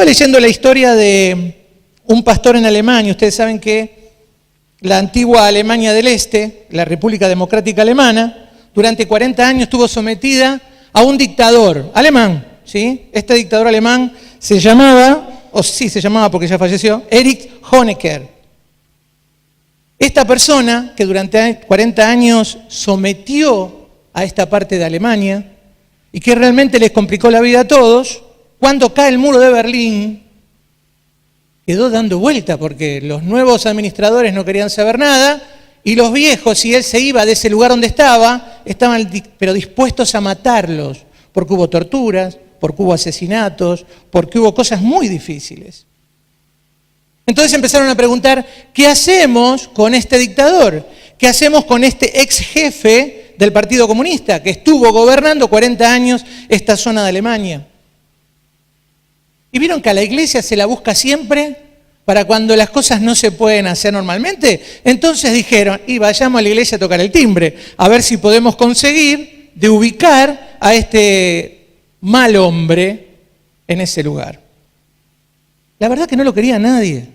estaba leyendo la historia de un pastor en Alemania. Ustedes saben que la antigua Alemania del Este, la República Democrática Alemana, durante 40 años estuvo sometida a un dictador alemán, ¿sí? Este dictador alemán se llamaba porque ya falleció, Erich Honecker. Esta persona que durante 40 años sometió a esta parte de Alemania y que realmente les complicó la vida a todos, cuando cae el muro de Berlín, quedó dando vuelta porque los nuevos administradores no querían saber nada y los viejos, si él se iba de ese lugar donde estaban pero dispuestos a matarlos porque hubo torturas, porque hubo asesinatos, porque hubo cosas muy difíciles. Entonces empezaron a preguntar, ¿qué hacemos con este dictador? ¿Qué hacemos con este ex jefe del Partido Comunista que estuvo gobernando 40 años esta zona de Alemania? ¿Y vieron que a la iglesia se la busca siempre para cuando las cosas no se pueden hacer normalmente? Entonces dijeron, y vayamos a la iglesia a tocar el timbre, a ver si podemos conseguir de ubicar a este mal hombre en ese lugar. La verdad que no lo quería nadie.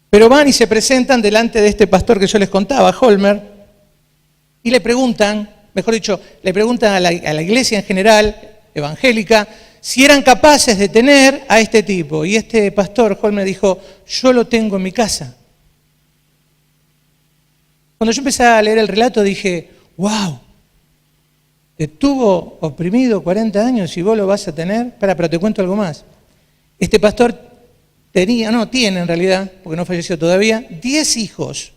Pero van y se presentan delante de este pastor que yo les contaba, Holmer, y le preguntan, mejor dicho, le preguntan a la iglesia en general, evangélica, si eran capaces de tener a este tipo. Y este pastor, Holmer, dijo, yo lo tengo en mi casa. Cuando yo empecé a leer el relato dije, wow, te estuvo oprimido 40 años y vos lo vas a tener. Pero te cuento algo más. Este pastor tiene en realidad, porque no falleció todavía, 10 hijos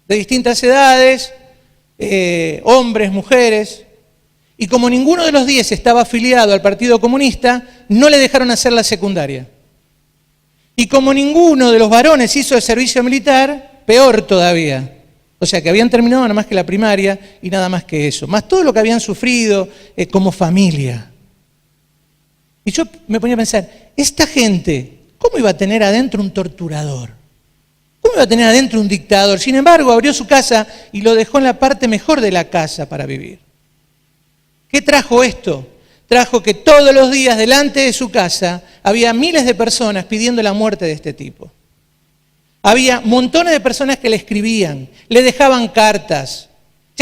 de distintas edades, hombres, mujeres, y como ninguno de los 10 estaba afiliado al Partido Comunista, no le dejaron hacer la secundaria. Y como ninguno de los varones hizo el servicio militar, peor todavía. O sea, que habían terminado nada más que la primaria y nada más que eso. Más todo lo que habían sufrido como familia. Y yo me ponía a pensar, esta gente, ¿cómo iba a tener adentro un torturador? ¿Cómo iba a tener adentro un dictador? Sin embargo, abrió su casa y lo dejó en la parte mejor de la casa para vivir. ¿Qué trajo esto? Trajo que todos los días delante de su casa había miles de personas pidiendo la muerte de este tipo. Había montones de personas que le escribían, le dejaban cartas.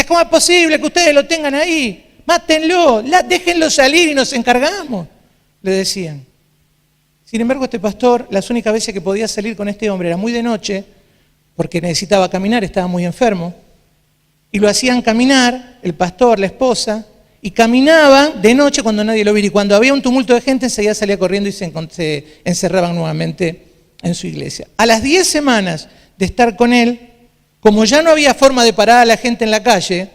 ¿Cómo es posible que ustedes lo tengan ahí? Mátenlo, déjenlo salir y nos encargamos, le decían. Sin embargo, este pastor, las únicas veces que podía salir con este hombre era muy de noche, porque necesitaba caminar, estaba muy enfermo, y lo hacían caminar, el pastor, la esposa, y caminaban de noche cuando nadie lo viera. Y cuando había un tumulto de gente, enseguida salía corriendo y se encerraban nuevamente en su iglesia. A las 10 semanas de estar con él, como ya no había forma de parar a la gente en la calle,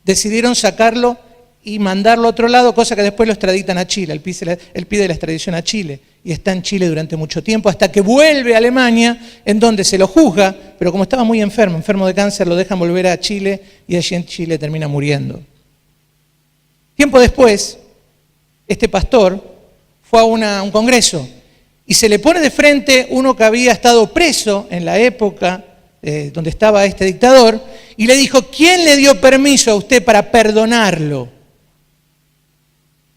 decidieron sacarlo y mandarlo a otro lado, cosa que después lo extraditan a Chile. Él pide la extradición a Chile y está en Chile durante mucho tiempo, hasta que vuelve a Alemania, en donde se lo juzga, pero como estaba muy enfermo de cáncer, lo dejan volver a Chile y allí en Chile termina muriendo. Tiempo después, este pastor fue a un congreso y se le pone de frente uno que había estado preso en la época donde estaba este dictador y le dijo, ¿quién le dio permiso a usted para perdonarlo?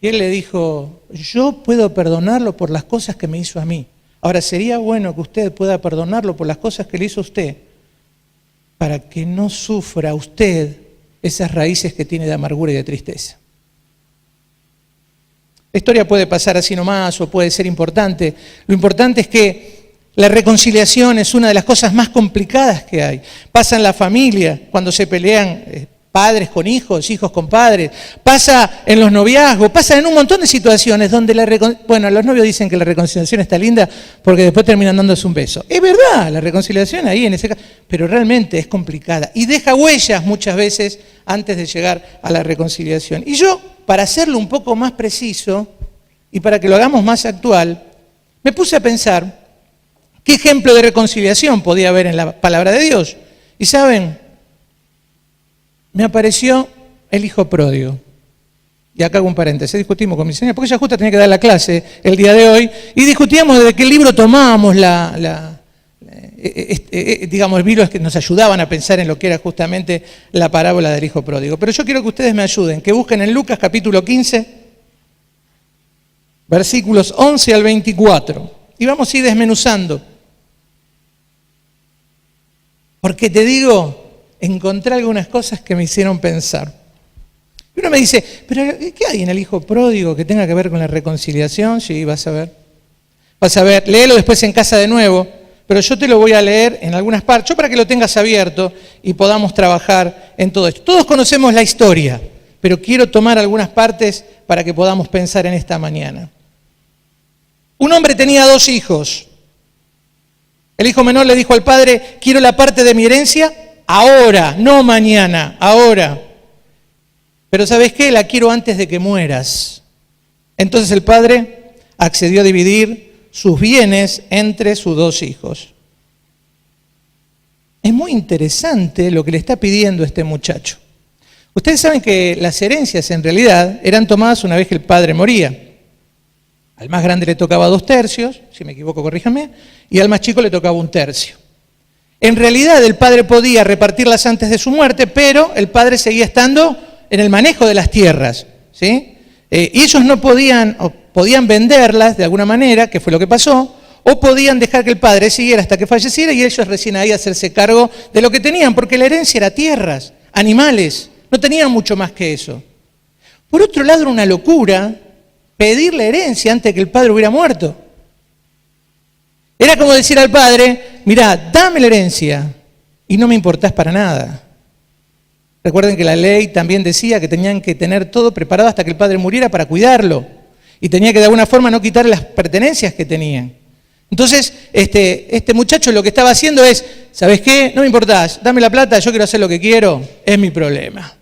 Y él le dijo, yo puedo perdonarlo por las cosas que me hizo a mí. Ahora, sería bueno que usted pueda perdonarlo por las cosas que le hizo a usted para que no sufra usted esas raíces que tiene de amargura y de tristeza. La historia puede pasar así nomás o puede ser importante. Lo importante es que la reconciliación es una de las cosas más complicadas que hay. Pasa en la familia, cuando se pelean padres con hijos, hijos con padres. Pasa en los noviazgos, pasa en un montón de situaciones donde los novios dicen que la reconciliación está linda porque después terminan dándose un beso. Es verdad, la reconciliación ahí en ese caso, pero realmente es complicada y deja huellas muchas veces antes de llegar a la reconciliación. Y yo, para hacerlo un poco más preciso y para que lo hagamos más actual, me puse a pensar qué ejemplo de reconciliación podía haber en la palabra de Dios. Y saben, me apareció el hijo pródigo. Y acá hago un paréntesis, discutimos con mi señora, porque ella justo tenía que dar la clase el día de hoy, y discutíamos de qué libro tomábamos digamos, libros que nos ayudaban a pensar en lo que era justamente la parábola del hijo pródigo. Pero yo quiero que ustedes me ayuden, que busquen en Lucas capítulo 15, versículos 11 al 24. Y vamos a ir desmenuzando. Porque te digo, encontré algunas cosas que me hicieron pensar. Y uno me dice, pero ¿qué hay en el hijo pródigo que tenga que ver con la reconciliación? Sí, vas a ver. Vas a ver, léelo después en casa de nuevo, pero yo te lo voy a leer en algunas partes, yo para que lo tengas abierto y podamos trabajar en todo esto. Todos conocemos la historia, pero quiero tomar algunas partes para que podamos pensar en esta mañana. Un hombre tenía 2 hijos. El hijo menor le dijo al padre, quiero la parte de mi herencia ahora, no mañana, ahora. Pero ¿sabes qué? La quiero antes de que mueras. Entonces el padre accedió a dividir sus bienes entre sus 2 hijos. Es muy interesante lo que le está pidiendo este muchacho. Ustedes saben que las herencias en realidad eran tomadas una vez que el padre moría. Al más grande le tocaba 2/3, si me equivoco corríjame, y al más chico le tocaba 1/3. En realidad el padre podía repartirlas antes de su muerte, pero el padre seguía estando en el manejo de las tierras, ¿sí? Y ellos no podían, o podían venderlas de alguna manera, que fue lo que pasó, o podían dejar que el padre siguiera hasta que falleciera y ellos recién ahí hacerse cargo de lo que tenían, porque la herencia era tierras, animales, no tenían mucho más que eso. Por otro lado, era una locura pedir la herencia antes de que el padre hubiera muerto. Era como decir al padre, mirá, dame la herencia y no me importás para nada. Recuerden que la ley también decía que tenían que tener todo preparado hasta que el padre muriera para cuidarlo. Y tenía que de alguna forma no quitarle las pertenencias que tenían. Entonces, este muchacho lo que estaba haciendo es, ¿sabes qué? No me importás, dame la plata, yo quiero hacer lo que quiero, es mi problema.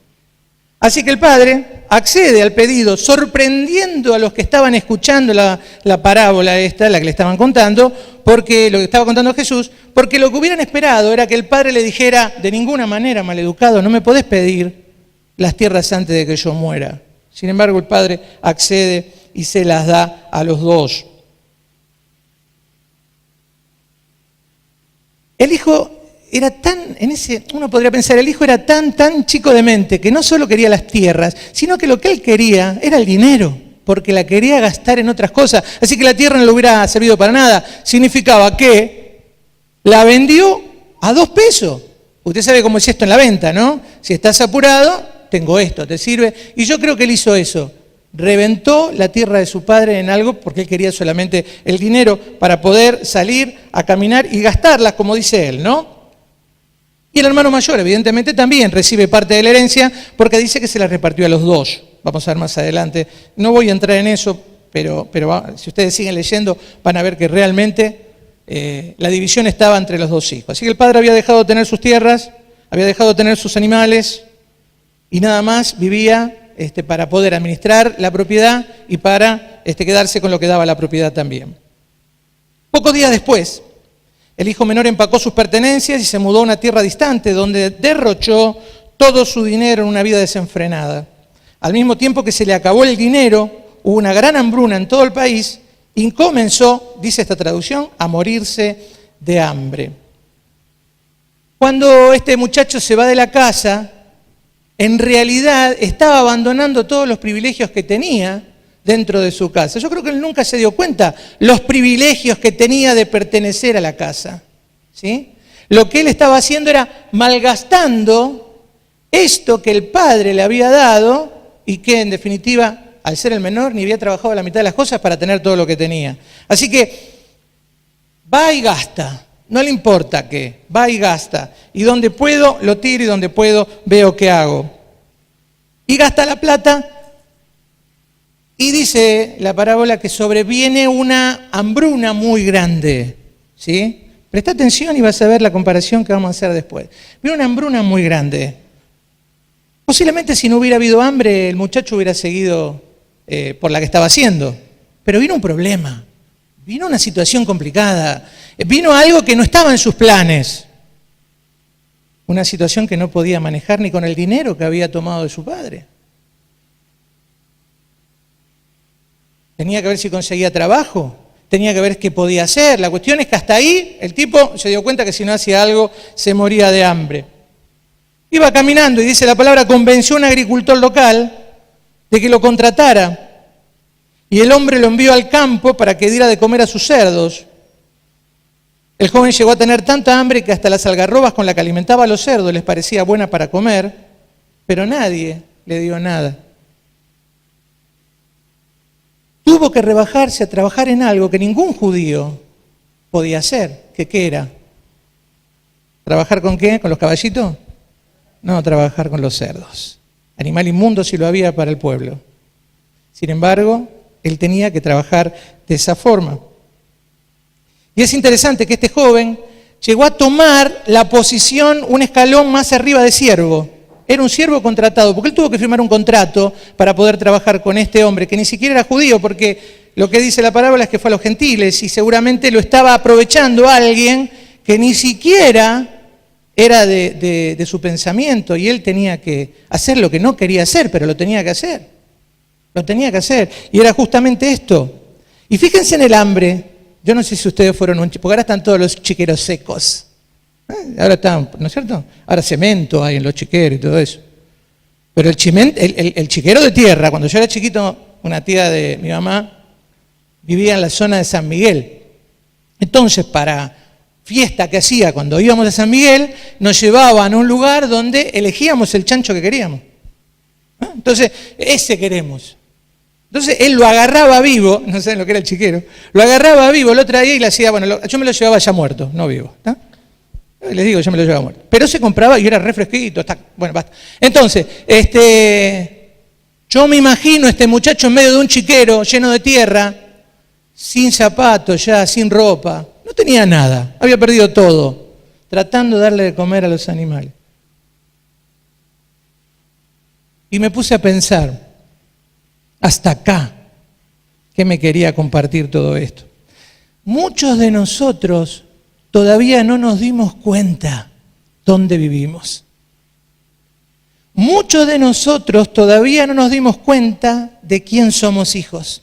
Así que el padre accede al pedido, sorprendiendo a los que estaban escuchando la parábola esta, la que le estaban contando, porque lo que estaba contando Jesús, porque lo que hubieran esperado era que el padre le dijera, de ninguna manera, maleducado, no me podés pedir las tierras antes de que yo muera. Sin embargo, el padre accede y se las da a los 2. El hijo era uno podría pensar, el hijo era tan chico de mente que no solo quería las tierras, sino que lo que él quería era el dinero, porque la quería gastar en otras cosas. Así que la tierra no le hubiera servido para nada. Significaba que la vendió a 2 pesos. Usted sabe cómo es esto en la venta, ¿no? Si estás apurado, tengo esto, ¿te sirve? Y yo creo que él hizo eso. Reventó la tierra de su padre en algo porque él quería solamente el dinero para poder salir a caminar y gastarlas, como dice él, ¿no? Y el hermano mayor, evidentemente, también recibe parte de la herencia porque dice que se la repartió a los 2. Vamos a ver más adelante. No voy a entrar en eso, pero si ustedes siguen leyendo van a ver que realmente la división estaba entre los 2 hijos. Así que el padre había dejado de tener sus tierras, había dejado de tener sus animales y nada más vivía para poder administrar la propiedad y para quedarse con lo que daba la propiedad también. Pocos días después, el hijo menor empacó sus pertenencias y se mudó a una tierra distante donde derrochó todo su dinero en una vida desenfrenada. Al mismo tiempo que se le acabó el dinero, hubo una gran hambruna en todo el país y comenzó, dice esta traducción, a morirse de hambre. Cuando este muchacho se va de la casa, en realidad estaba abandonando todos los privilegios que tenía dentro de su casa. Yo creo que él nunca se dio cuenta los privilegios que tenía de pertenecer a la casa, ¿sí? Lo que él estaba haciendo era malgastando esto que el padre le había dado y que en definitiva, al ser el menor, ni había trabajado la mitad de las cosas para tener todo lo que tenía. Así que va y gasta, no le importa qué, va y gasta. Y donde puedo, lo tiro y donde puedo, veo qué hago. Y gasta la plata. Y dice la parábola que sobreviene una hambruna muy grande, ¿sí? Presta atención y vas a ver la comparación que vamos a hacer después. Viene una hambruna muy grande. Posiblemente si no hubiera habido hambre, el muchacho hubiera seguido por la que estaba haciendo. Pero vino un problema, vino una situación complicada, vino algo que no estaba en sus planes. Una situación que no podía manejar ni con el dinero que había tomado de su padre. Tenía que ver si conseguía trabajo, tenía que ver qué podía hacer. La cuestión es que hasta ahí el tipo se dio cuenta que si no hacía algo se moría de hambre. Iba caminando y dice la palabra, convenció a un agricultor local de que lo contratara. y el hombre lo envió al campo para que diera de comer a sus cerdos. El joven llegó a tener tanta hambre que hasta las algarrobas con las que alimentaba a los cerdos les parecía buena para comer, pero nadie le dio nada. Tuvo que rebajarse a trabajar en algo que ningún judío podía hacer. ¿Qué era? ¿Trabajar con qué? ¿Con los caballitos? No, trabajar con los cerdos. Animal inmundo si lo había para el pueblo. Sin embargo, él tenía que trabajar de esa forma. Y es interesante que este joven llegó a tomar la posición un escalón más arriba de siervo. Era un siervo contratado, porque él tuvo que firmar un contrato para poder trabajar con este hombre, que ni siquiera era judío, porque lo que dice la parábola es que fue a los gentiles, y seguramente lo estaba aprovechando alguien que ni siquiera era de su pensamiento, y él tenía que hacer lo que no quería hacer, pero lo tenía que hacer. Lo tenía que hacer, y era justamente esto. Y fíjense en el hambre. Yo no sé si ustedes fueron porque ahora están todos los chiqueros secos. Ahora están, ¿no es cierto? Ahora cemento hay en los chiqueros y todo eso. Pero el chiquero de tierra, cuando yo era chiquito, una tía de mi mamá vivía en la zona de San Miguel. Entonces, para fiesta que hacía cuando íbamos a San Miguel, nos llevaban a un lugar donde elegíamos el chancho que queríamos. Entonces, ese queremos. Entonces él lo agarraba vivo, no saben lo que era el chiquero, lo agarraba vivo, lo traía y le hacía, bueno, yo me lo llevaba ya muerto, no vivo. ¿Está? Les digo, yo me lo llevaba muerto. Pero se compraba y era refresquito, bueno, basta. Entonces, yo me imagino este muchacho en medio de un chiquero lleno de tierra, sin zapatos ya, sin ropa, no tenía nada, había perdido todo, tratando de darle de comer a los animales. Y me puse a pensar, hasta acá, que me quería compartir todo esto. Muchos de nosotros todavía no nos dimos cuenta dónde vivimos. Muchos de nosotros todavía no nos dimos cuenta de quién somos hijos.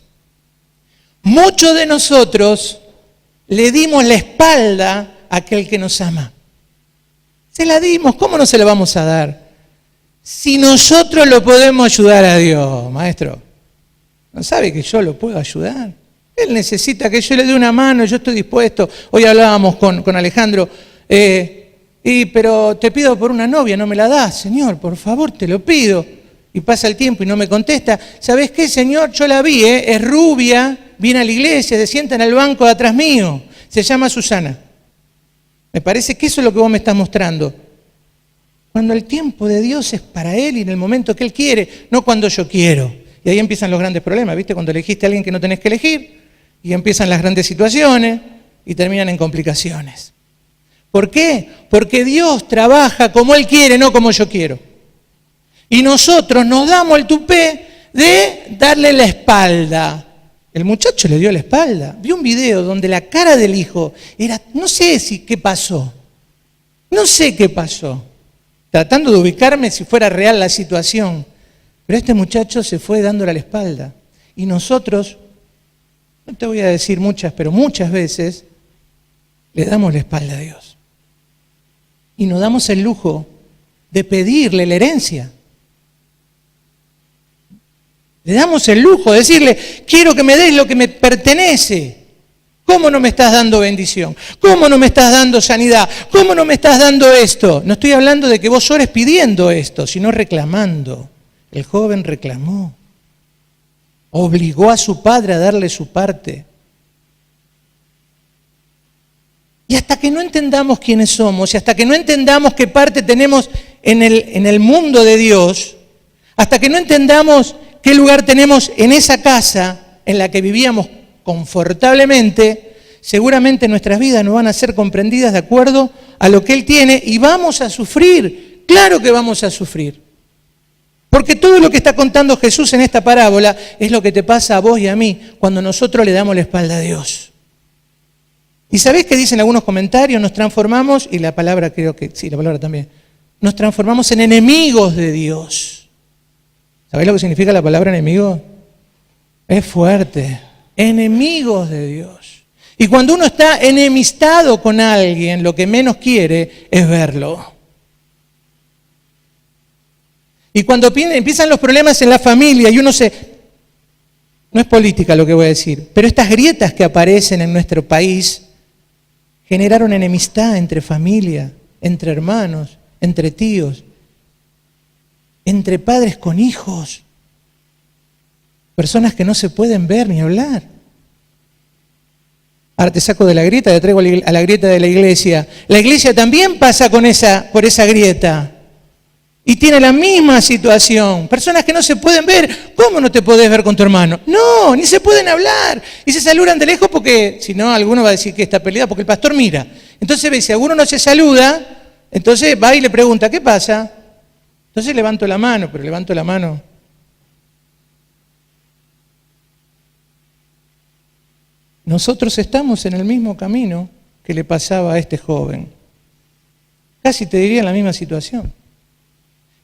Muchos de nosotros le dimos la espalda a aquel que nos ama. Se la dimos, ¿cómo no se la vamos a dar? Si nosotros lo podemos ayudar a Dios, maestro. ¿No sabe que yo lo puedo ayudar? Él necesita que yo le dé una mano, yo estoy dispuesto. Hoy hablábamos con Alejandro, pero te pido por una novia, no me la das, Señor, por favor, te lo pido. Y pasa el tiempo y no me contesta. ¿Sabés qué, Señor? Yo la vi, es rubia, viene a la iglesia, se sienta en el banco de atrás mío. Se llama Susana. Me parece que eso es lo que vos me estás mostrando. Cuando el tiempo de Dios es para Él y en el momento que Él quiere, no cuando yo quiero. Y ahí empiezan los grandes problemas, ¿viste? Cuando elegiste a alguien que no tenés que elegir, y empiezan las grandes situaciones y terminan en complicaciones. ¿Por qué? Porque Dios trabaja como Él quiere, no como yo quiero. Y nosotros nos damos el tupé de darle la espalda. El muchacho le dio la espalda. Vi un video donde la cara del hijo era, no sé qué pasó. No sé qué pasó. Tratando de ubicarme si fuera real la situación. Pero este muchacho se fue dándole la espalda. Y nosotros, no te voy a decir muchas, pero muchas veces le damos la espalda a Dios. Y nos damos el lujo de pedirle la herencia. Le damos el lujo de decirle, quiero que me des lo que me pertenece. ¿Cómo no me estás dando bendición? ¿Cómo no me estás dando sanidad? ¿Cómo no me estás dando esto? No estoy hablando de que vos ores pidiendo esto, sino reclamando. El joven reclamó, obligó a su padre a darle su parte. Y hasta que no entendamos quiénes somos, y hasta que no entendamos qué parte tenemos en el mundo de Dios, hasta que no entendamos qué lugar tenemos en esa casa en la que vivíamos confortablemente, seguramente nuestras vidas no van a ser comprendidas de acuerdo a lo que Él tiene y vamos a sufrir. Claro que vamos a sufrir. Porque todo lo que está contando Jesús en esta parábola es lo que te pasa a vos y a mí cuando nosotros le damos la espalda a Dios. ¿Y sabés qué dicen algunos comentarios? Nos transformamos, y la palabra creo que, sí, la palabra también, nos transformamos en enemigos de Dios. ¿Sabés lo que significa la palabra enemigo? Es fuerte. Enemigos de Dios. Y cuando uno está enemistado con alguien, lo que menos quiere es verlo. Y cuando empiezan los problemas en la familia y uno No es política lo que voy a decir, pero estas grietas que aparecen en nuestro país generaron enemistad entre familia, entre hermanos, entre tíos, entre padres con hijos, personas que no se pueden ver ni hablar. Ahora te saco de la grieta, te traigo a la grieta de la iglesia. La iglesia también pasa por esa grieta. Y tiene la misma situación. Personas que no se pueden ver. ¿Cómo no te podés ver con tu hermano? No, ni se pueden hablar. Y se saludan de lejos porque, si no, alguno va a decir que está peleado porque el pastor mira. Entonces ve, si alguno no se saluda, entonces va y le pregunta, ¿qué pasa? Entonces levanto la mano, pero levanto la mano. Nosotros estamos en el mismo camino que le pasaba a este joven. Casi te diría en la misma situación.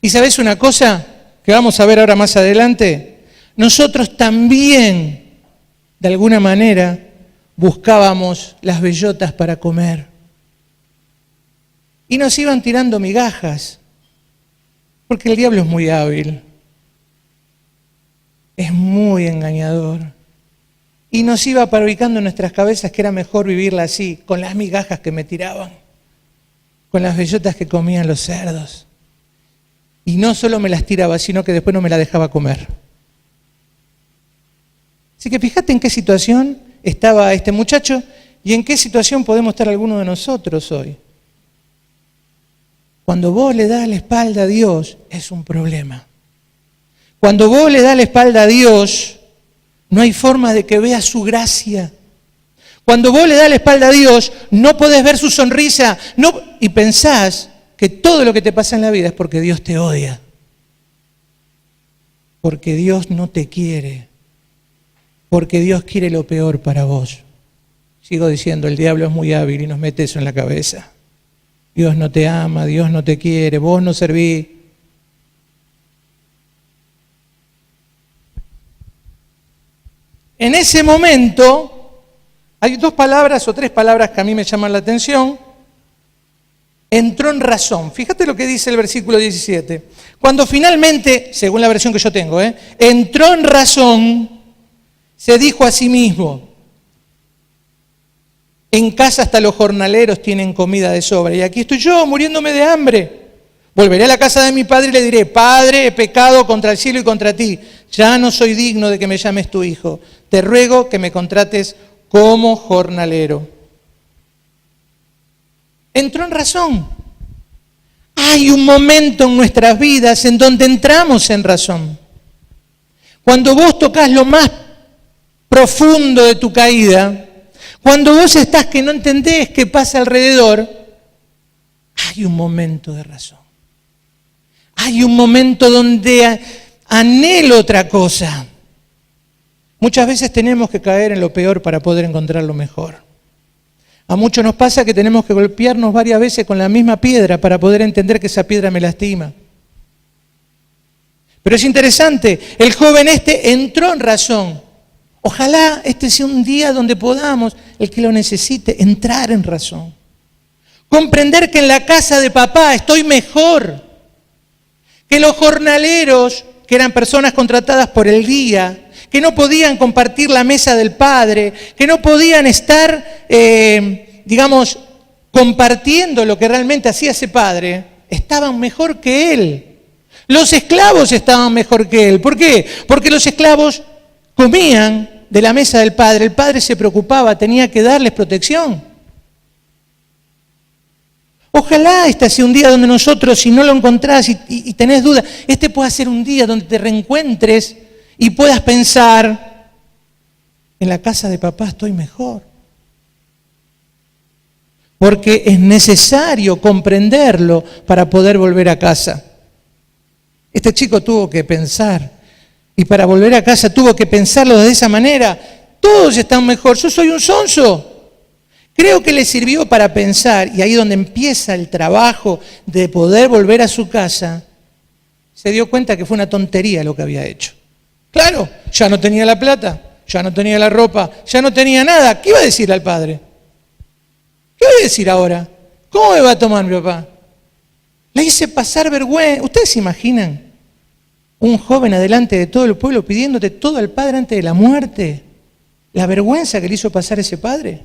¿Y sabes una cosa que vamos a ver ahora más adelante? Nosotros también, de alguna manera, buscábamos las bellotas para comer. Y nos iban tirando migajas, porque el diablo es muy hábil, es muy engañador. Y nos iba fabricando en nuestras cabezas que era mejor vivirla así, con las migajas que me tiraban, con las bellotas que comían los cerdos. Y no solo me las tiraba, sino que después no me las dejaba comer. Así que fíjate en qué situación estaba este muchacho y en qué situación podemos estar algunos de nosotros hoy. Cuando vos le das la espalda a Dios, es un problema. Cuando vos le das la espalda a Dios, no hay forma de que veas su gracia. Cuando vos le das la espalda a Dios, no podés ver su sonrisa y pensás que todo lo que te pasa en la vida es porque Dios te odia. Porque Dios no te quiere. Porque Dios quiere lo peor para vos. Sigo diciendo, el diablo es muy hábil y nos mete eso en la cabeza. Dios no te ama, Dios no te quiere, vos no servís. En ese momento, hay 2 palabras o 3 palabras que a mí me llaman la atención. Entró en razón. Fíjate lo que dice el versículo 17. Cuando finalmente, según la versión que yo tengo, entró en razón, se dijo a sí mismo, en casa hasta los jornaleros tienen comida de sobra, y aquí estoy yo muriéndome de hambre. Volveré a la casa de mi padre y le diré, Padre, he pecado contra el cielo y contra ti, ya no soy digno de que me llames tu hijo, te ruego que me contrates como jornalero. Entró en razón. Hay un momento en nuestras vidas en donde entramos en razón. Cuando vos tocas lo más profundo de tu caída, cuando vos estás que no entendés qué pasa alrededor, hay un momento de razón. Hay un momento donde anhelo otra cosa. Muchas veces tenemos que caer en lo peor para poder encontrar lo mejor. A muchos nos pasa que tenemos que golpearnos varias veces con la misma piedra para poder entender que esa piedra me lastima. Pero es interesante, el joven entró en razón. Ojalá este sea un día donde podamos, el que lo necesite, entrar en razón. Comprender que en la casa de papá estoy mejor. Que los jornaleros, que eran personas contratadas por el día, que no podían compartir la mesa del padre, que no podían estar, compartiendo lo que realmente hacía ese padre, estaban mejor que él. Los esclavos estaban mejor que él. ¿Por qué? Porque los esclavos comían de la mesa del padre, el padre se preocupaba, tenía que darles protección. Ojalá este sea un día donde nosotros, si no lo encontrás y tenés dudas, este pueda ser un día donde te reencuentres y puedas pensar, en la casa de papá estoy mejor. Porque es necesario comprenderlo para poder volver a casa. Este chico tuvo que pensar, y para volver a casa tuvo que pensarlo de esa manera. Todos están mejor, yo soy un sonso. Creo que le sirvió para pensar, y ahí donde empieza el trabajo de poder volver a su casa, se dio cuenta que fue una tontería lo que había hecho. Claro, ya no tenía la plata, ya no tenía la ropa, ya no tenía nada. ¿Qué iba a decir al padre? ¿Qué voy a decir ahora? ¿Cómo me va a tomar mi papá? Le hice pasar vergüenza. ¿Ustedes se imaginan un joven adelante de todo el pueblo pidiéndote todo al padre antes de la muerte. La vergüenza que le hizo pasar ese padre.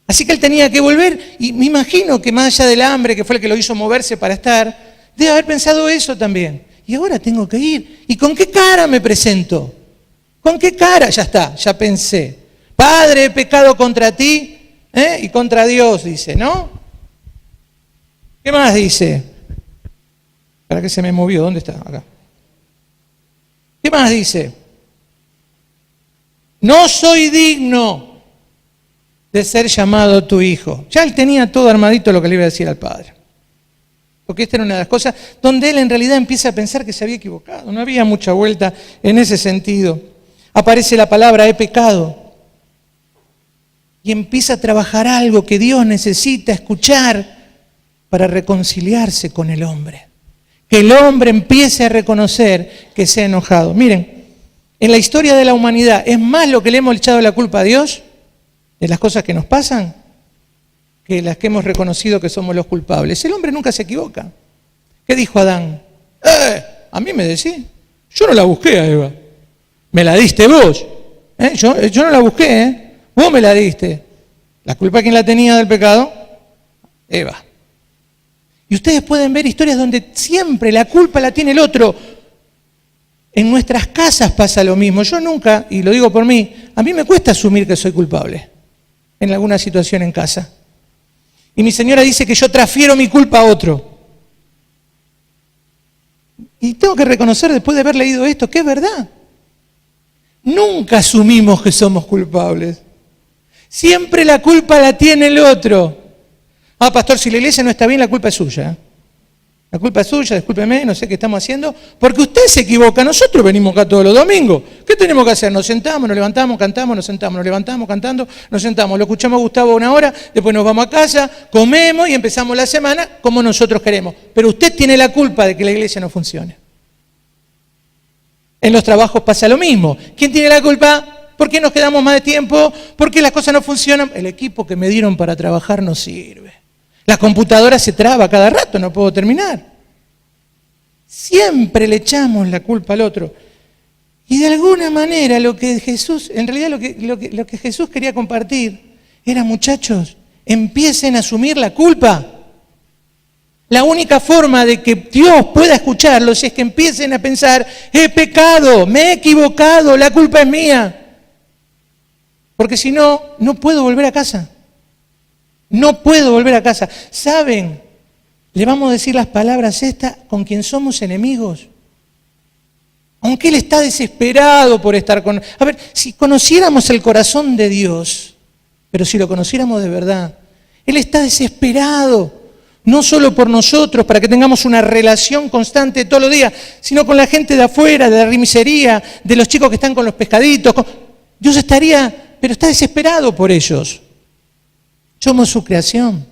Así que él tenía que volver, y me imagino que más allá del hambre, que fue el que lo hizo moverse para estar, debe haber pensado eso también. Y ahora tengo que ir. ¿Y con qué cara me presento? ¿Con qué cara? Ya está, ya pensé. Padre, he pecado contra ti y contra Dios, dice, ¿no? ¿Qué más dice? ¿Para qué se me movió? ¿Dónde está? Acá. ¿Qué más dice? No soy digno de ser llamado tu hijo. Ya él tenía todo armadito lo que le iba a decir al padre. Porque esta era una de las cosas donde él en realidad empieza a pensar que se había equivocado. No había mucha vuelta en ese sentido. Aparece la palabra he pecado. Y empieza a trabajar algo que Dios necesita escuchar para reconciliarse con el hombre. Que el hombre empiece a reconocer que se ha enojado. Miren, en la historia de la humanidad, ¿es más lo que le hemos echado la culpa a Dios de las cosas que nos pasan que las que hemos reconocido que somos los culpables? El hombre nunca se equivoca. ¿Qué dijo Adán? A mí me decís. Yo no la busqué a Eva. Me la diste vos. Yo no la busqué, Vos me la diste. ¿La culpa quién la tenía del pecado? Eva. Y ustedes pueden ver historias donde siempre la culpa la tiene el otro. En nuestras casas pasa lo mismo. Yo nunca, y lo digo por mí, a mí me cuesta asumir que soy culpable en alguna situación en casa. Y mi señora dice que yo transfiero mi culpa a otro. Y tengo que reconocer después de haber leído esto que es verdad. Nunca asumimos que somos culpables. Siempre la culpa la tiene el otro. Pastor, si la iglesia no está bien, la culpa es suya. La culpa es suya, discúlpeme, no sé qué estamos haciendo, porque usted se equivoca, nosotros venimos acá todos los domingos. ¿Qué tenemos que hacer? Nos sentamos, nos levantamos, cantamos, nos sentamos, nos levantamos, cantando, nos sentamos, lo escuchamos a Gustavo una hora, después nos vamos a casa, comemos y empezamos la semana como nosotros queremos. Pero usted tiene la culpa de que la iglesia no funcione. En los trabajos pasa lo mismo. ¿Quién tiene la culpa? ¿Por qué nos quedamos más de tiempo? ¿Por qué las cosas no funcionan? El equipo que me dieron para trabajar no sirve. La computadora se traba cada rato, no puedo terminar. Siempre le echamos la culpa al otro. Y de alguna manera lo que Jesús, en realidad lo que Jesús quería compartir era, muchachos, empiecen a asumir la culpa. La única forma de que Dios pueda escucharlos es que empiecen a pensar, he pecado, me he equivocado, la culpa es mía. Porque si no, no puedo volver a casa. No puedo volver a casa. ¿Saben? Le vamos a decir las palabras estas con quien somos enemigos. Aunque Él está desesperado por estar con... A ver, si conociéramos el corazón de Dios, pero si lo conociéramos de verdad, Él está desesperado, no solo por nosotros, para que tengamos una relación constante todos los días, sino con la gente de afuera, de la remisería, de los chicos que están con los pescaditos. Dios estaría, pero está desesperado por ellos. Somos su creación.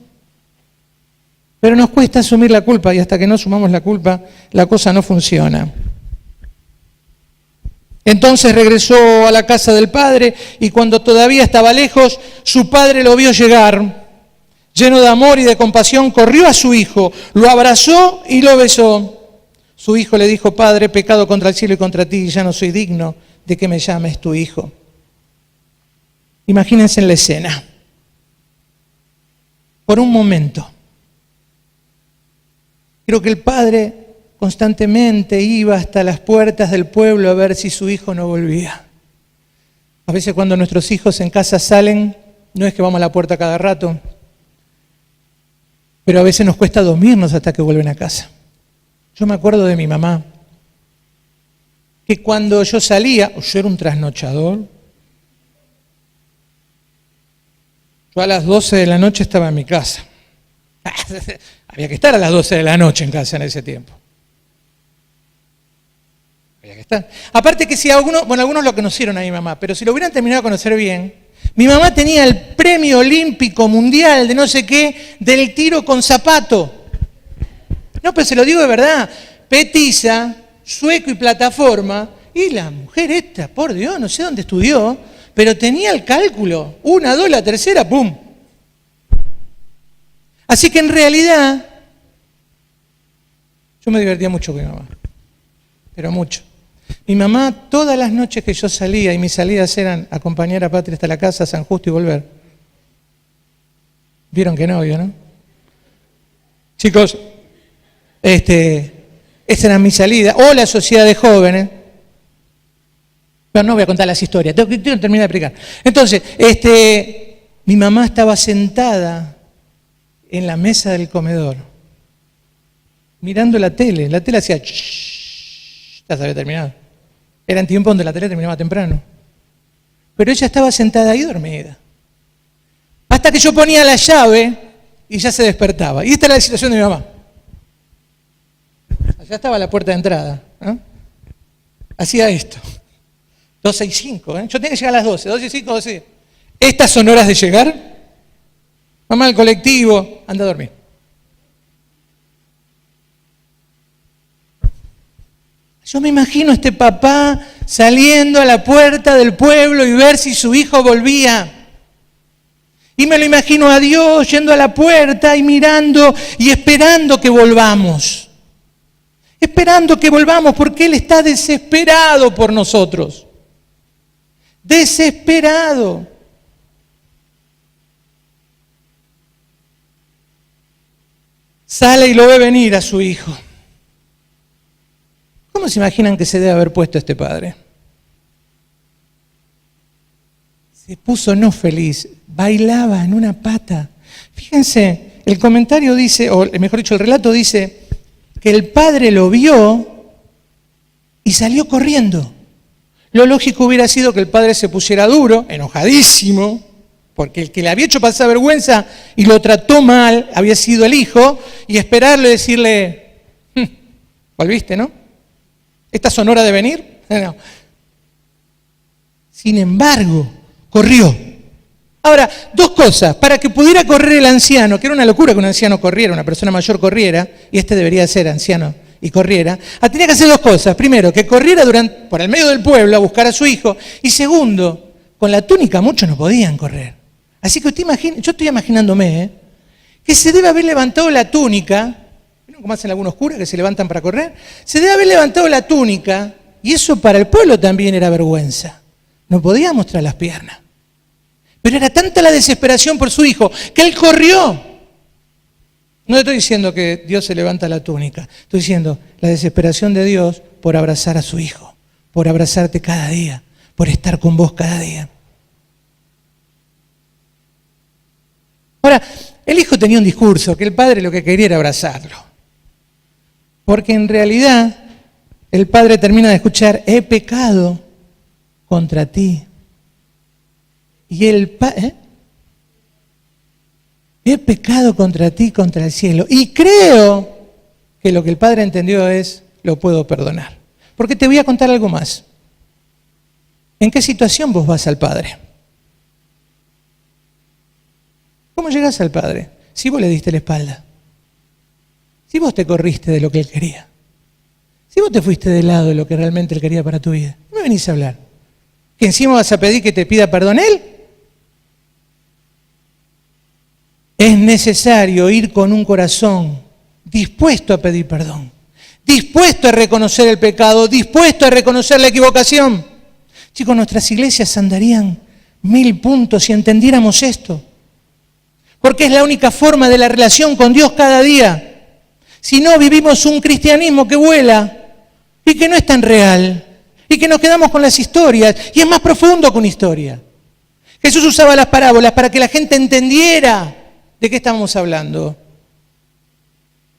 Pero nos cuesta asumir la culpa y hasta que no asumamos la culpa, la cosa no funciona. Entonces regresó a la casa del padre y cuando todavía estaba lejos, su padre lo vio llegar. Lleno de amor y de compasión, corrió a su hijo, lo abrazó y lo besó. Su hijo le dijo, Padre, he pecado contra el cielo y contra ti y ya no soy digno de que me llames tu hijo. Imagínense en la escena. Por un momento. Creo que el padre constantemente iba hasta las puertas del pueblo a ver si su hijo no volvía. A veces cuando nuestros hijos en casa salen, no es que vamos a la puerta cada rato, pero a veces nos cuesta dormirnos hasta que vuelven a casa. Yo me acuerdo de mi mamá, que cuando yo salía, yo era un trasnochador, yo a las 12 de la noche estaba en mi casa. Había que estar a las 12 de la noche en casa en ese tiempo. Había que estar. Aparte que si algunos lo conocieron a mi mamá, pero si lo hubieran terminado de conocer bien, mi mamá tenía el premio olímpico mundial de no sé qué, del tiro con zapato. No, pero se lo digo de verdad. Petiza, sueco y plataforma, y la mujer esta, por Dios, no sé dónde estudió, pero tenía el cálculo. 1, 2, la tercera, ¡pum! Así que en realidad, Yo me divertía mucho con mi mamá, pero mucho. Mi mamá, todas las noches que yo salía, y mis salidas eran acompañar a Patria hasta la casa, a San Justo y volver. Vieron que novio, ¿no? Chicos, esa era mi salida, o la sociedad de jóvenes. Pero no voy a contar las historias, tengo que terminar de explicar. Entonces, mi mamá estaba sentada en la mesa del comedor, mirando la tele hacía ya se había terminado. Eran tiempos donde la tele terminaba temprano. Pero ella estaba sentada ahí dormida. Hasta que yo ponía la llave y ya se despertaba. Y esta era la situación de mi mamá. Allá estaba la puerta de entrada. Hacía esto. 12 y 5. Yo tenía que llegar a las 12. 12 y 5, 12. Estas son horas de llegar. Mamá al colectivo, anda a dormir. Yo me imagino a este papá saliendo a la puerta del pueblo y ver si su hijo volvía. Y me lo imagino a Dios yendo a la puerta y mirando y esperando que volvamos. Esperando que volvamos porque Él está desesperado por nosotros. Desesperado. Sale y lo ve venir a su hijo. ¿Cómo se imaginan que se debe haber puesto este padre? Se puso no feliz, bailaba en una pata. Fíjense, el comentario dice, o mejor dicho, el relato dice que el padre lo vio y salió corriendo. Lo lógico hubiera sido que el padre se pusiera duro, enojadísimo, porque el que le había hecho pasar vergüenza y lo trató mal había sido el hijo, y esperarle y decirle, volviste, ¿no? ¿Estas son horas de venir? No. Sin embargo, corrió. Ahora, dos cosas. Para que pudiera correr el anciano, que era una locura que un anciano corriera, una persona mayor corriera, y debería ser anciano y corriera, tenía que hacer dos cosas. Primero, que corriera por el medio del pueblo a buscar a su hijo. Y segundo, con la túnica muchos no podían correr. Así que yo estoy imaginándome que se debe haber levantado la túnica. ¿Vieron cómo hacen algunos curas que se levantan para correr? Se debe haber levantado la túnica, y eso para el pueblo también era vergüenza. No podía mostrar las piernas. Pero era tanta la desesperación por su hijo que él corrió. No estoy diciendo que Dios se levanta la túnica. Estoy diciendo la desesperación de Dios por abrazar a su hijo, por abrazarte cada día, por estar con vos cada día. Ahora, el hijo tenía un discurso que el padre lo que quería era abrazarlo. Porque en realidad el padre termina de escuchar, he pecado contra ti. Y he pecado contra ti, contra el cielo. Y creo que lo que el padre entendió es, lo puedo perdonar. Porque te voy a contar algo más. ¿En qué situación vos vas al padre? ¿Cómo llegás al padre? Si vos le diste la espalda. Si vos te corriste de lo que él quería. Si vos te fuiste del lado de lo que realmente él quería para tu vida. ¿Qué me venís a hablar? ¿Que encima vas a pedir que te pida perdón él? Es necesario ir con un corazón dispuesto a pedir perdón, dispuesto a reconocer el pecado, dispuesto a reconocer la equivocación. Chicos, nuestras iglesias andarían 1000 puntos si entendiéramos esto. Porque es la única forma de la relación con Dios cada día. Si no, vivimos un cristianismo que vuela y que no es tan real y que nos quedamos con las historias y es más profundo que una historia. Jesús usaba las parábolas para que la gente entendiera de qué estábamos hablando.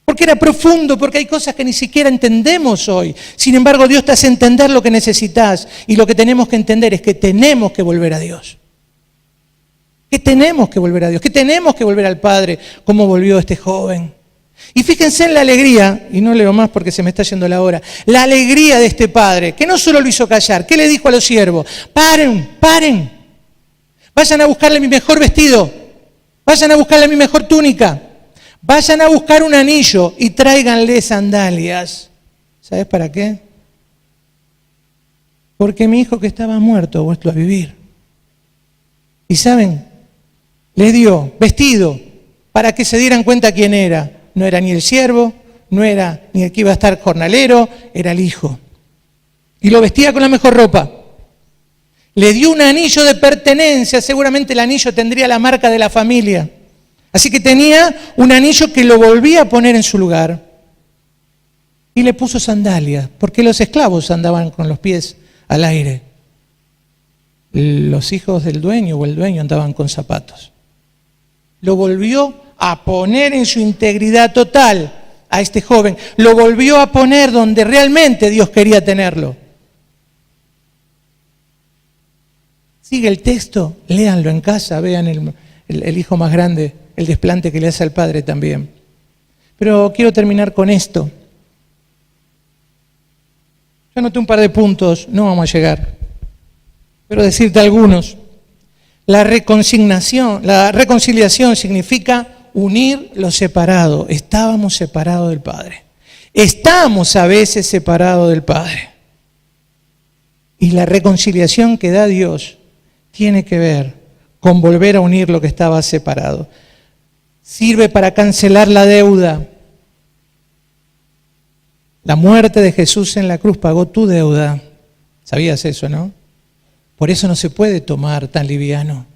Porque era profundo, porque hay cosas que ni siquiera entendemos hoy. Sin embargo, Dios te hace entender lo que necesitas y lo que tenemos que entender es que tenemos que volver a Dios. Que tenemos que volver a Dios, que tenemos que volver al Padre, como volvió este joven. Y fíjense en la alegría, y no leo más porque se me está yendo la hora, la alegría de este padre, que no solo lo hizo callar, ¿qué le dijo a los siervos? Paren, vayan a buscarle mi mejor vestido, vayan a buscarle mi mejor túnica, vayan a buscar un anillo y tráiganle sandalias. ¿Sabes para qué? Porque mi hijo que estaba muerto ha vuelto a vivir. Y ¿saben? Les dio vestido para que se dieran cuenta quién era. No era ni el siervo, no era ni el que iba a estar jornalero, era el hijo. Y lo vestía con la mejor ropa. Le dio un anillo de pertenencia, seguramente el anillo tendría la marca de la familia. Así que tenía un anillo que lo volvía a poner en su lugar. Y le puso sandalias, porque los esclavos andaban con los pies al aire. Los hijos del dueño o el dueño andaban con zapatos. Lo volvió a poner en su integridad total a este joven. Lo volvió a poner donde realmente Dios quería tenerlo. Sigue el texto, léanlo en casa, vean el hijo más grande, el desplante que le hace al padre también. Pero quiero terminar con esto. Yo anoté un par de puntos, no vamos a llegar, pero decirte algunos. La reconciliación significa unir lo separado. Estábamos separados del Padre. Estamos a veces separados del Padre. Y la reconciliación que da Dios tiene que ver con volver a unir lo que estaba separado. Sirve para cancelar la deuda. La muerte de Jesús en la cruz pagó tu deuda. ¿Sabías eso, no? Por eso no se puede tomar tan liviano.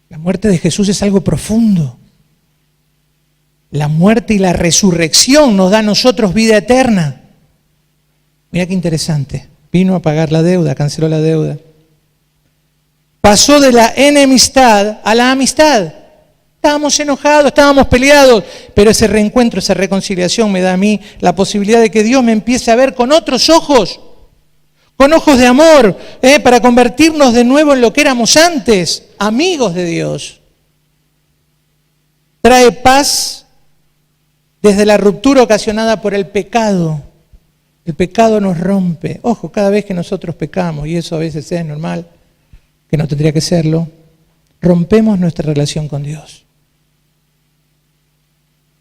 La muerte de Jesús es algo profundo. La muerte y la resurrección nos da a nosotros vida eterna. Mira qué interesante. Vino a pagar la deuda, canceló la deuda. Pasó de la enemistad a la amistad. Estábamos enojados, estábamos peleados, pero ese reencuentro, esa reconciliación me da a mí la posibilidad de que Dios me empiece a ver con otros ojos. Con ojos de amor, para convertirnos de nuevo en lo que éramos antes, amigos de Dios. Trae paz desde la ruptura ocasionada por el pecado. El pecado nos rompe. Ojo, cada vez que nosotros pecamos, y eso a veces es normal, que no tendría que serlo, rompemos nuestra relación con Dios.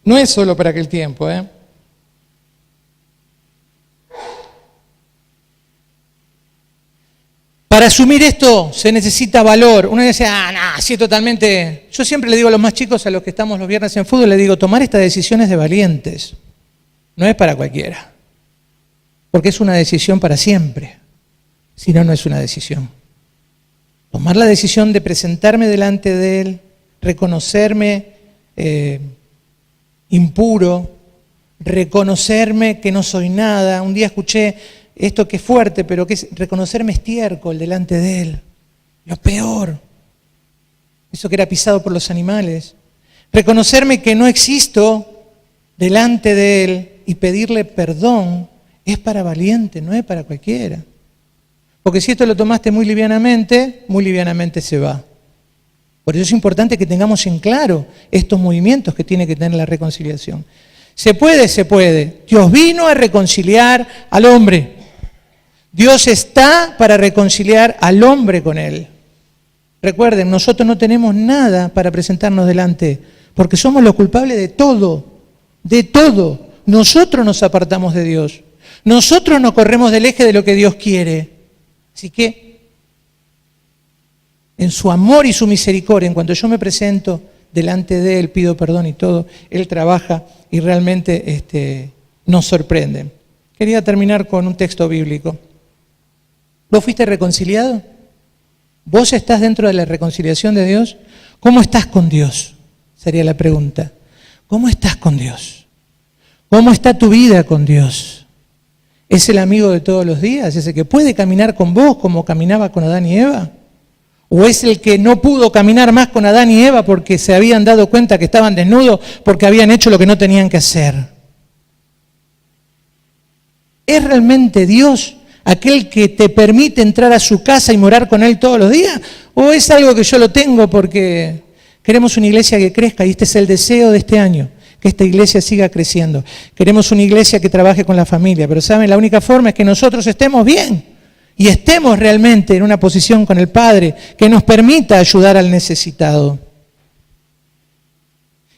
No es solo para aquel tiempo, Para asumir esto se necesita valor. Uno dice, sí, totalmente. Yo siempre le digo a los más chicos, a los que estamos los viernes en fútbol, le digo, tomar estas decisiones de valientes. No es para cualquiera. Porque es una decisión para siempre. Si no, no es una decisión. Tomar la decisión de presentarme delante de Él, reconocerme impuro, reconocerme que no soy nada. Un día escuché esto que es fuerte, pero que es reconocerme estiércol delante de Él. Lo peor. Eso que era pisado por los animales. Reconocerme que no existo delante de Él y pedirle perdón es para valiente, no es para cualquiera. Porque si esto lo tomaste muy livianamente se va. Por eso es importante que tengamos en claro estos movimientos que tiene que tener la reconciliación. ¿Se puede? Se puede. Dios vino a reconciliar al hombre. Dios está para reconciliar al hombre con Él. Recuerden, nosotros no tenemos nada para presentarnos delante, porque somos los culpables de todo, de todo. Nosotros nos apartamos de Dios. Nosotros nos corremos del eje de lo que Dios quiere. Así que, en su amor y su misericordia, en cuanto yo me presento delante de Él, pido perdón y todo, Él trabaja y realmente nos sorprende. Quería terminar con un texto bíblico. ¿Vos fuiste reconciliado? ¿Vos estás dentro de la reconciliación de Dios? ¿Cómo estás con Dios? Sería la pregunta. ¿Cómo estás con Dios? ¿Cómo está tu vida con Dios? ¿Es el amigo de todos los días? ¿Es el que puede caminar con vos como caminaba con Adán y Eva? ¿O es el que no pudo caminar más con Adán y Eva porque se habían dado cuenta que estaban desnudos porque habían hecho lo que no tenían que hacer? ¿Es realmente Dios aquel que te permite entrar a su casa y morar con Él todos los días? ¿O es algo que yo lo tengo porque queremos una iglesia que crezca y este es el deseo de este año? Que esta iglesia siga creciendo. Queremos una iglesia que trabaje con la familia, pero ¿saben? La única forma es que nosotros estemos bien y estemos realmente en una posición con el Padre que nos permita ayudar al necesitado.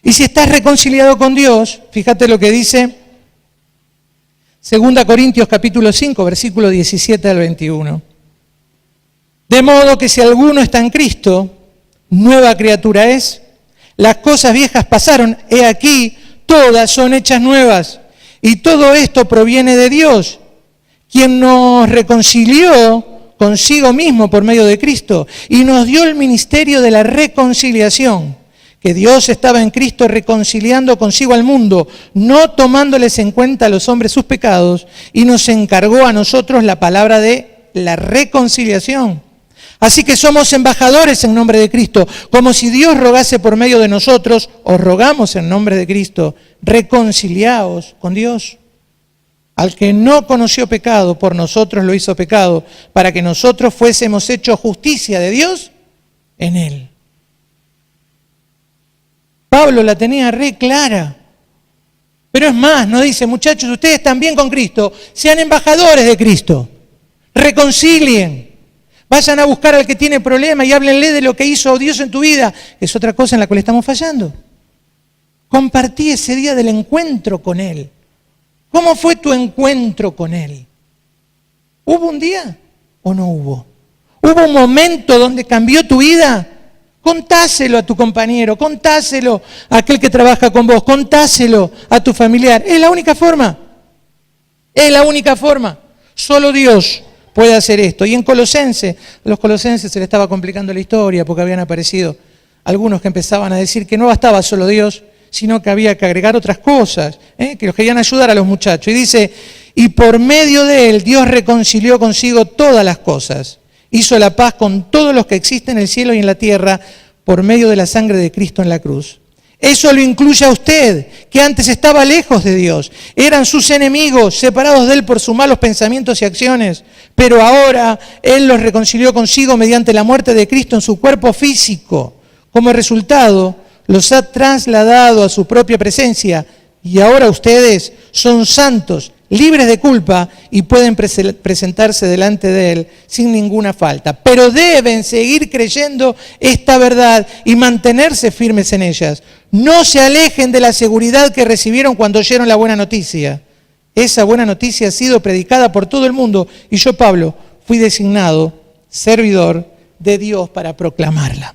Y si estás reconciliado con Dios, fíjate lo que dice 2 Corintios capítulo 5, versículo 17 al 21. De modo que si alguno está en Cristo, nueva criatura es. Las cosas viejas pasaron, he aquí, todas son hechas nuevas. Y todo esto proviene de Dios, quien nos reconcilió consigo mismo por medio de Cristo y nos dio el ministerio de la reconciliación, que Dios estaba en Cristo reconciliando consigo al mundo, no tomándoles en cuenta a los hombres sus pecados, y nos encargó a nosotros la palabra de la reconciliación. Así que somos embajadores en nombre de Cristo, como si Dios rogase por medio de nosotros, os rogamos en nombre de Cristo, reconciliaos con Dios. Al que no conoció pecado, por nosotros lo hizo pecado, para que nosotros fuésemos hechos justicia de Dios en él. Pablo la tenía re clara. Pero es más, nos dice, muchachos, ustedes también con Cristo, sean embajadores de Cristo. Reconcilien. Vayan a buscar al que tiene problemas y háblenle de lo que hizo Dios en tu vida. Es otra cosa en la cual estamos fallando. Compartí ese día del encuentro con Él. ¿Cómo fue tu encuentro con Él? ¿Hubo un día o no hubo? ¿Hubo un momento donde cambió tu vida? Contáselo a tu compañero, contáselo a aquel que trabaja con vos, contáselo a tu familiar. Es la única forma. Es la única forma. Solo Dios puede hacer esto. Y en Colosenses, a los colosenses se les estaba complicando la historia porque habían aparecido algunos que empezaban a decir que no bastaba solo Dios, sino que había que agregar otras cosas, que los querían ayudar a los muchachos. Y dice, y por medio de él Dios reconcilió consigo todas las cosas. Hizo la paz con todos los que existen en el cielo y en la tierra por medio de la sangre de Cristo en la cruz. Eso lo incluye a usted, que antes estaba lejos de Dios. Eran sus enemigos, separados de Él por sus malos pensamientos y acciones. Pero ahora Él los reconcilió consigo mediante la muerte de Cristo en su cuerpo físico. Como resultado, los ha trasladado a su propia presencia. Y ahora ustedes son santos, libres de culpa y pueden presentarse delante de Él sin ninguna falta. Pero deben seguir creyendo esta verdad y mantenerse firmes en ellas. No se alejen de la seguridad que recibieron cuando oyeron la buena noticia. Esa buena noticia ha sido predicada por todo el mundo y yo, Pablo, fui designado servidor de Dios para proclamarla.